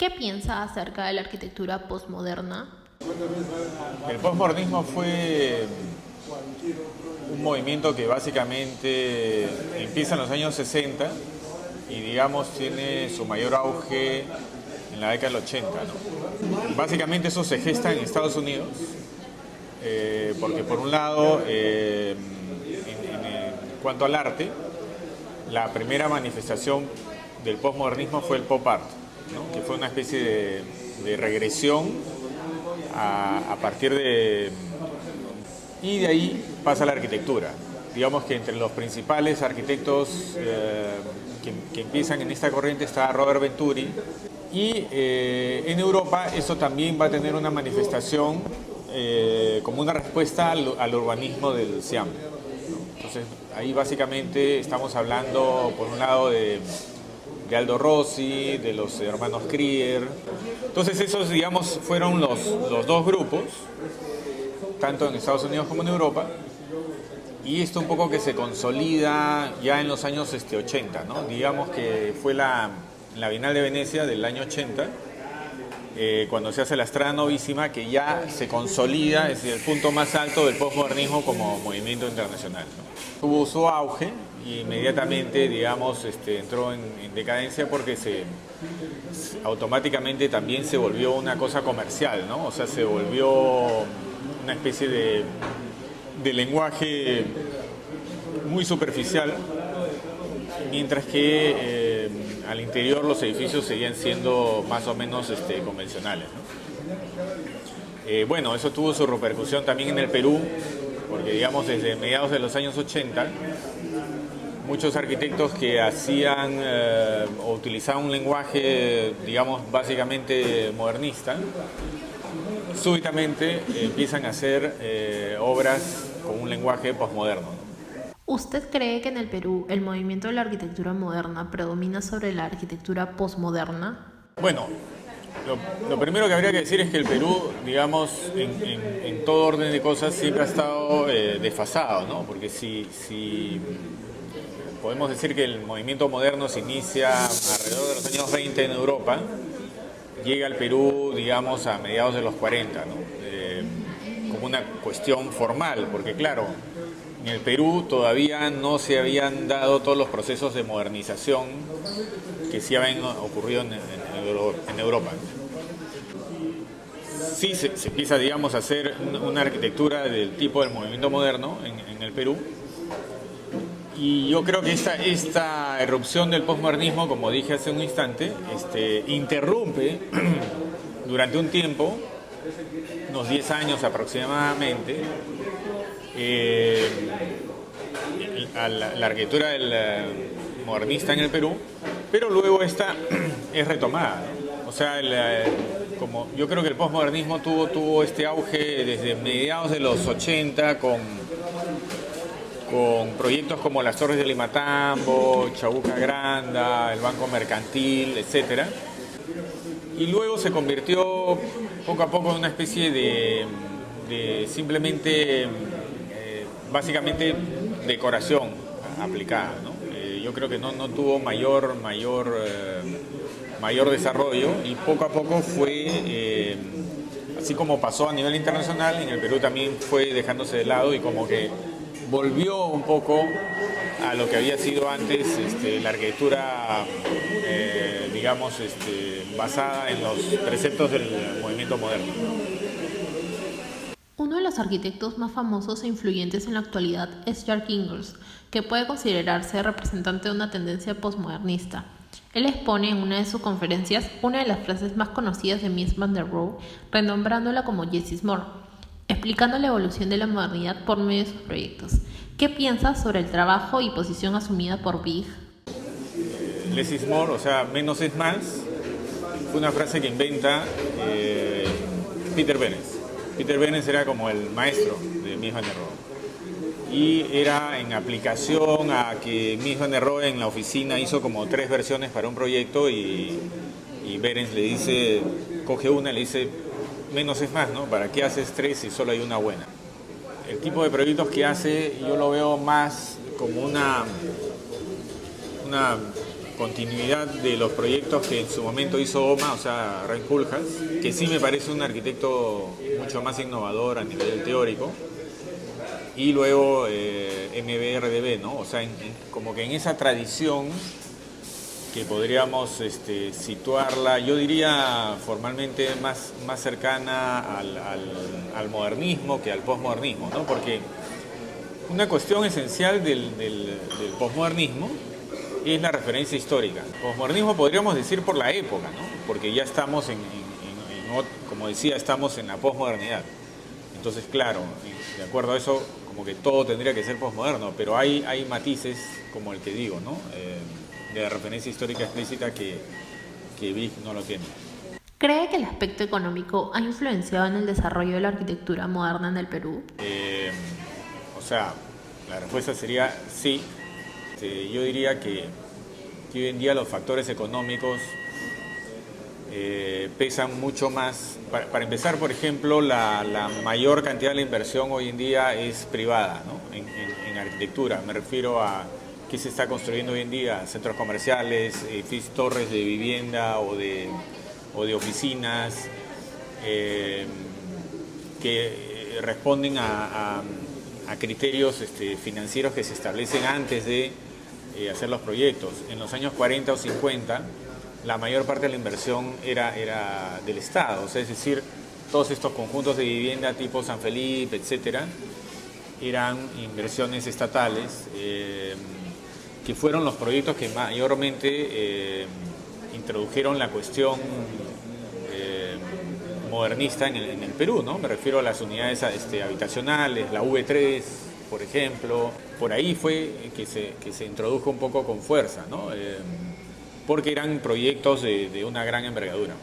¿Qué piensa acerca de la arquitectura postmoderna? El postmodernismo fue un movimiento que básicamente empieza en los años 60 y digamos tiene su mayor auge en la década del 80, ¿no? Básicamente eso se gesta en Estados Unidos, porque por un lado, en cuanto al arte, la primera manifestación del postmodernismo fue el pop art, ¿no? Que fue una especie de regresión a partir de... Y de ahí pasa la arquitectura. Digamos que entre los principales arquitectos que empiezan en esta corriente está Robert Venturi. Y en Europa eso también va a tener una manifestación como una respuesta al urbanismo del Siam, ¿no? Entonces ahí básicamente estamos hablando por un lado de Aldo Rossi, de los hermanos Krier. Entonces esos, digamos, fueron los dos grupos, tanto en Estados Unidos como en Europa, y esto un poco que se consolida ya en los años 80, ¿no? Digamos que fue la Bienal de Venecia del año 80, cuando se hace la Strada Novísima, que ya se consolida, es decir, el punto más alto del postmodernismo como movimiento internacional, ¿no? Tuvo su auge y inmediatamente, digamos, entró en decadencia porque automáticamente también se volvió una cosa comercial, ¿no? O sea, se volvió una especie de lenguaje muy superficial, mientras que al interior los edificios seguían siendo más o menos convencionales, ¿no? Bueno, eso tuvo su repercusión también en el Perú, porque digamos desde mediados de los años 80, muchos arquitectos que hacían o utilizaban un lenguaje, digamos, básicamente modernista, súbitamente empiezan a hacer obras con un lenguaje posmoderno. ¿Usted cree que en el Perú el movimiento de la arquitectura moderna predomina sobre la arquitectura postmoderna? Bueno, lo primero que habría que decir es que el Perú, digamos, en todo orden de cosas siempre ha estado desfasado, ¿no? Porque si podemos decir que el movimiento moderno se inicia alrededor de los años 20 en Europa, llega al Perú, digamos, a mediados de los 40, ¿no? Como una cuestión formal, porque claro, en el Perú todavía no se habían dado todos los procesos de modernización que sí habían ocurrido en Europa. Sí se empieza, digamos, a hacer una arquitectura del tipo del movimiento moderno en el Perú. Y yo creo que esta erupción del postmodernismo, como dije hace un instante, interrumpe durante un tiempo, unos 10 años aproximadamente, la arquitectura del modernista en el Perú, pero luego esta es retomada, ¿no? O sea, como yo creo que el postmodernismo tuvo este auge desde mediados de los 80 con proyectos como las Torres de Limatambo, Chabuca Granda, el Banco Mercantil, etc. Y luego se convirtió poco a poco en una especie de simplemente, básicamente, decoración aplicada, ¿no? Yo creo que no tuvo mayor desarrollo y poco a poco fue, así como pasó a nivel internacional, en el Perú también fue dejándose de lado y como que volvió un poco a lo que había sido antes la arquitectura, digamos, basada en los preceptos del movimiento moderno. Uno de los arquitectos más famosos e influyentes en la actualidad es Jörg Ingels, que puede considerarse representante de una tendencia postmodernista. Él expone en una de sus conferencias una de las frases más conocidas de Mies van der Rohe, renombrándola como Less is more, explicando la evolución de la modernidad por medio de sus proyectos. ¿Qué piensas sobre el trabajo y posición asumida por Big? Less is more, o sea, menos es más, fue una frase que inventa Peter Benes. Peter Benes era como el maestro de Mies van der Rohe. Y era en aplicación a que Mies van der Rohe en la oficina hizo como 3 versiones para un proyecto y Benes le dice, coge una y le dice, menos es más, ¿no? ¿Para qué haces 3 si solo hay una buena? El tipo de proyectos que hace yo lo veo más como una continuidad de los proyectos que en su momento hizo OMA, o sea, Ray Koolhaas, que sí me parece un arquitecto mucho más innovador a nivel teórico, y luego MBRDB, ¿no? O sea, como que en esa tradición que podríamos situarla, yo diría formalmente más cercana al modernismo que al posmodernismo, ¿no? Porque una cuestión esencial del posmodernismo es la referencia histórica. Posmodernismo podríamos decir por la época, ¿no? Porque ya estamos como decía, estamos en la posmodernidad. Entonces, claro, de acuerdo a eso, como que todo tendría que ser posmoderno, pero hay matices, como el que digo, ¿no? De referencia histórica explícita que Vic no lo tiene. ¿Cree que el aspecto económico ha influenciado en el desarrollo de la arquitectura moderna en el Perú? O sea, la respuesta sería sí. Yo diría que hoy en día los factores económicos pesan mucho más. Para empezar, por ejemplo, la mayor cantidad de la inversión hoy en día es privada, ¿no? En arquitectura. Me refiero a qué se está construyendo hoy en día: centros comerciales, torres de vivienda o de oficinas que responden a criterios financieros que se establecen antes de hacer los proyectos. En los años 40 o 50, la mayor parte de la inversión era del Estado, o sea, es decir, todos estos conjuntos de vivienda tipo San Felipe, etcétera, eran inversiones estatales, que fueron los proyectos que mayormente introdujeron la cuestión modernista en el Perú, ¿no? Me refiero a las unidades habitacionales, la V3, por ejemplo. Por ahí fue que se introdujo un poco con fuerza, ¿no? Porque eran proyectos de una gran envergadura.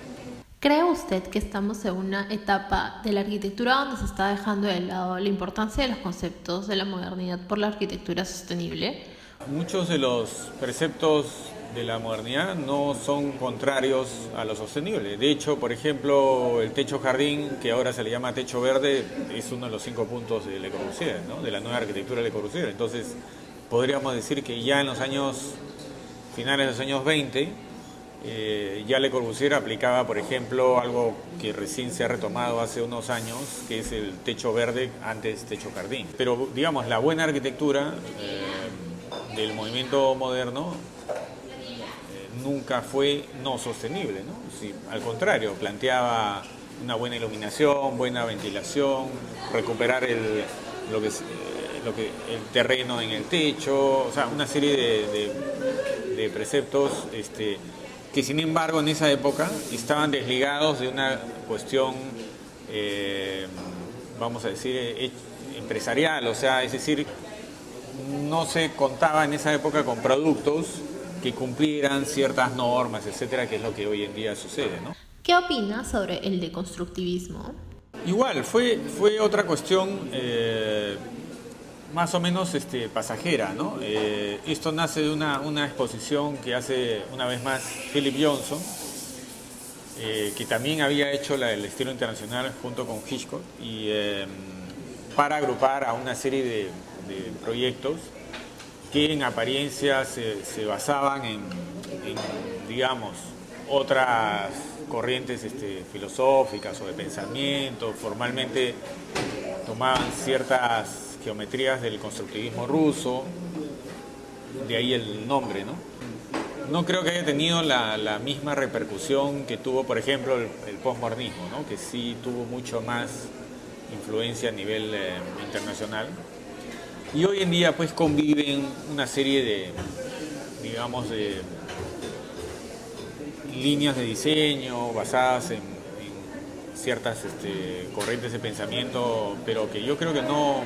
¿Cree usted que estamos en una etapa de la arquitectura donde se está dejando de lado la importancia de los conceptos de la modernidad por la arquitectura sostenible? Muchos de los preceptos de la modernidad no son contrarios a lo sostenible. De hecho, por ejemplo, el techo jardín, que ahora se le llama techo verde, es uno de los 5 puntos de Le Corbusier, ¿no? De la nueva arquitectura de Le Corbusier. Entonces, podríamos decir que ya en los finales de los años 20, ya Le Corbusier aplicaba, por ejemplo, algo que recién se ha retomado hace unos años, que es el techo verde, antes techo jardín. Pero, digamos, la buena arquitectura del movimiento moderno nunca fue no sostenible, ¿no? Sí, al contrario, planteaba una buena iluminación, buena ventilación, recuperar el terreno en el techo, o sea, una serie de preceptos que sin embargo en esa época estaban desligados de una cuestión, vamos a decir, empresarial, o sea, es decir, no se contaba en esa época con productos que cumplieran ciertas normas, etcétera, que es lo que hoy en día sucede, ¿no? ¿Qué opina sobre el deconstructivismo? Igual, fue otra cuestión más o menos pasajera, ¿no? Esto nace de una exposición que hace una vez más Philip Johnson, que también había hecho el estilo internacional junto con Hitchcock, y para agrupar a una serie de proyectos que en apariencia se basaban en, digamos, otras corrientes filosóficas o de pensamiento. Formalmente tomaban ciertas geometrías del constructivismo ruso, de ahí el nombre, ¿no? No creo que haya tenido la misma repercusión que tuvo, por ejemplo, el postmodernismo, ¿no? Que sí tuvo mucho más influencia a nivel internacional. Y hoy en día pues conviven una serie de, digamos, de líneas de diseño basadas en ciertas corrientes de pensamiento, pero que yo creo que no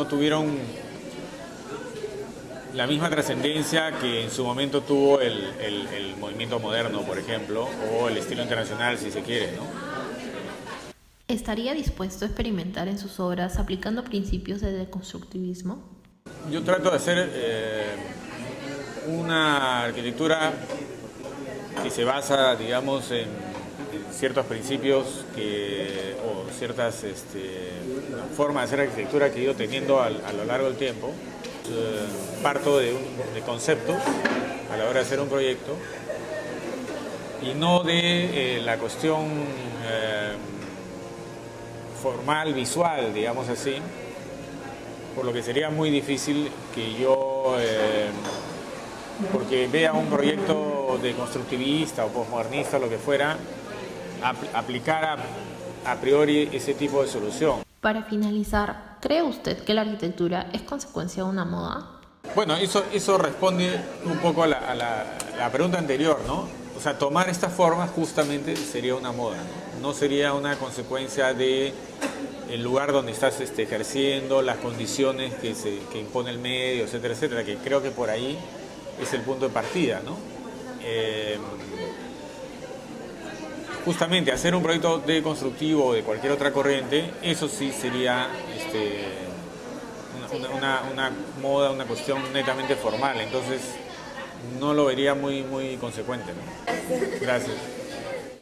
tuvieron la misma trascendencia que en su momento tuvo el movimiento moderno, por ejemplo, o el estilo internacional, si se quiere, ¿no? ¿Estaría dispuesto a experimentar en sus obras aplicando principios de deconstructivismo? Yo trato de hacer una arquitectura que se basa, digamos, en ciertos principios o ciertas formas de hacer arquitectura que he ido teniendo a lo largo del tiempo. Parto de conceptos a la hora de hacer un proyecto y no de la cuestión formal, visual, digamos así, por lo que sería muy difícil que yo, porque vea un proyecto de constructivista o postmodernista, lo que fuera, aplicar a priori ese tipo de solución. Para finalizar, ¿cree usted que la arquitectura es consecuencia de una moda? Bueno, eso responde un poco a la pregunta anterior, ¿no? O sea, tomar esta forma justamente sería una moda, ¿no? No sería una consecuencia de el lugar donde estás ejerciendo, las condiciones que impone el medio, etcétera, etcétera, que creo que por ahí es el punto de partida, ¿no? Justamente hacer un proyecto deconstructivo o de cualquier otra corriente, eso sí sería una moda, una cuestión netamente formal, entonces no lo vería muy consecuente, ¿no? Gracias.